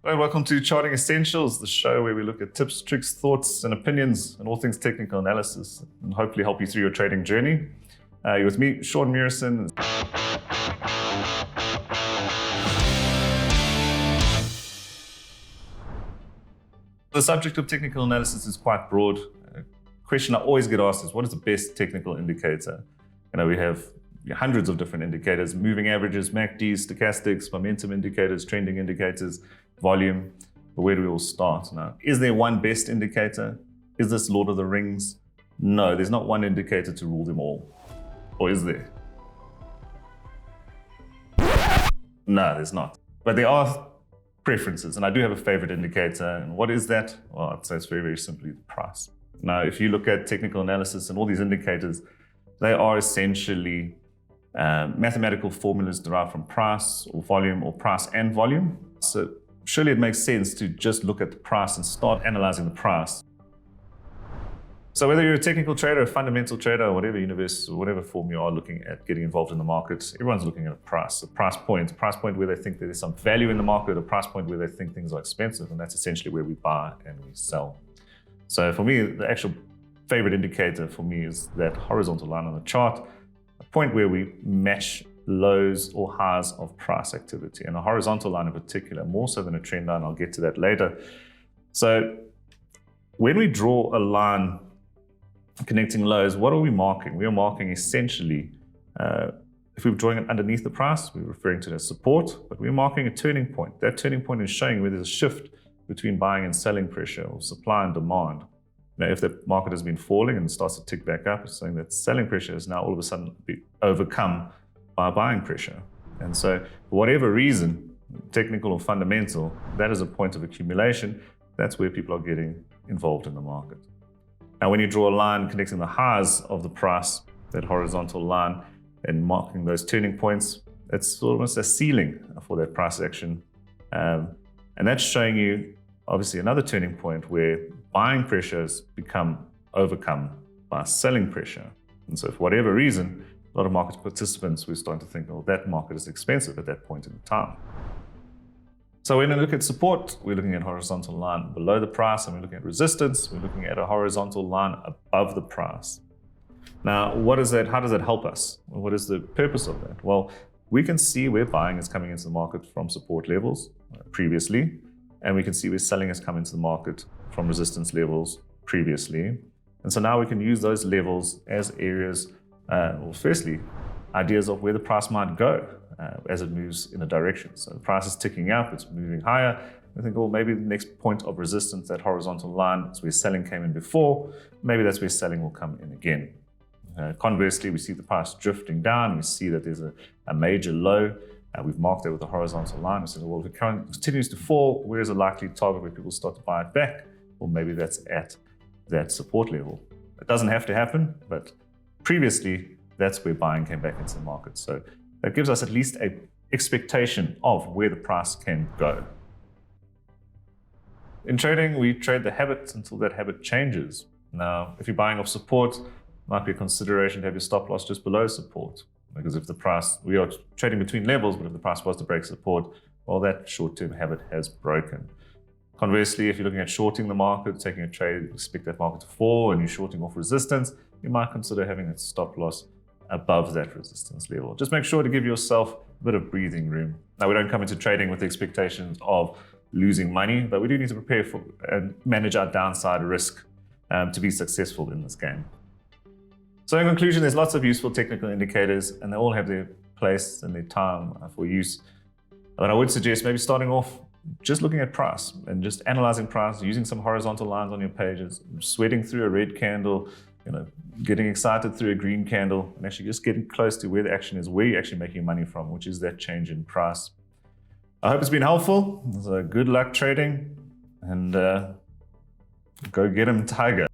Hello, welcome to Charting Essentials, the show where we look at tips, tricks, thoughts, and opinions and all things technical analysis and hopefully help you through your trading journey. You're with me, Sean Murison. The subject of technical analysis is quite broad. A question I always get asked is, what is the best technical indicator? We have hundreds of different indicators: moving averages, MACDs, stochastics, momentum indicators, trending indicators, volume. But where do we all start now? Is there one best indicator? Is this Lord of the Rings? No, there's not one indicator to rule them all. Or is there? No, there's not. But there are preferences, and I do have a favorite indicator. And what is that? Well, I'd say it's very, very simply the price. Now, if you look at technical analysis and all these indicators, they are essentially mathematical formulas derived from price or volume, or price and volume. So surely it makes sense to just look at the price and start analyzing the price. So whether you're a technical trader, a fundamental trader, or whatever universe or whatever form you are looking at getting involved in the market, everyone's looking at a price point where they think there is some value in the market, a price point where they think things are expensive, and that's essentially where we buy and we sell. So for me, the actual favorite indicator for me is that horizontal line on the chart, a point where we match lows or highs of price activity, and a horizontal line in particular, more so than a trend line. I'll get to that later. So when we draw a line connecting lows, what are we marking? We are marking essentially, if we're drawing it underneath the price, we're referring to it as support, but we're marking a turning point. That turning point is showing where there's a shift between buying and selling pressure, or supply and demand. Now, if the market has been falling and starts to tick back up, it's saying that selling pressure is now all of a sudden be overcome by buying pressure. And so for whatever reason, technical or fundamental, that is a point of accumulation. That's where people are getting involved in the market. Now, when you draw a line connecting the highs of the price, that horizontal line, and marking those turning points, it's almost a ceiling for that price action. And that's showing you obviously another turning point where buying pressure has become overcome by selling pressure. And so for whatever reason, a lot of market participants were starting to think, well, that market is expensive at that point in time. So when we look at support, we're looking at a horizontal line below the price, and we're looking at resistance, we're looking at a horizontal line above the price. Now, what is that? How does that help us? What is the purpose of that? Well, we can see where buying is coming into the market from support levels previously, and we can see where selling has come into the market from resistance levels previously. And so now we can use those levels as areas, firstly, ideas of where the price might go as it moves in a direction. So the price is ticking up, it's moving higher. I think, well, maybe the next point of resistance, that horizontal line, is where selling came in before. Maybe that's where selling will come in again. Conversely, we see the price drifting down. We see that there's a major low. We've marked that with a horizontal line. We said, well, if it continues to fall, where is a likely target where people start to buy it back? Or maybe that's at that support level. It doesn't have to happen, but previously, that's where buying came back into the market. So that gives us at least an expectation of where the price can go. In trading, we trade the habit until that habit changes. Now, if you're buying off support, it might be a consideration to have your stop loss just below support. Because if the price, we are trading between levels, but if the price was to break support, well, that short-term habit has broken. Conversely, if you're looking at shorting the market, taking a trade, expect that market to fall, and you're shorting off resistance, you might consider having a stop loss above that resistance level. Just make sure to give yourself a bit of breathing room. Now, we don't come into trading with the expectations of losing money, but we do need to prepare for and manage our downside risk to be successful in this game. So in conclusion, there's lots of useful technical indicators, and they all have their place and their time for use. But I would suggest maybe starting off just looking at price and just analyzing price, using some horizontal lines on your pages, sweating through a red candle, getting excited through a green candle, and actually just getting close to where the action is, where you're actually making money from, which is that change in price. I hope it's been helpful. So good luck trading, and go get 'em, Tiger.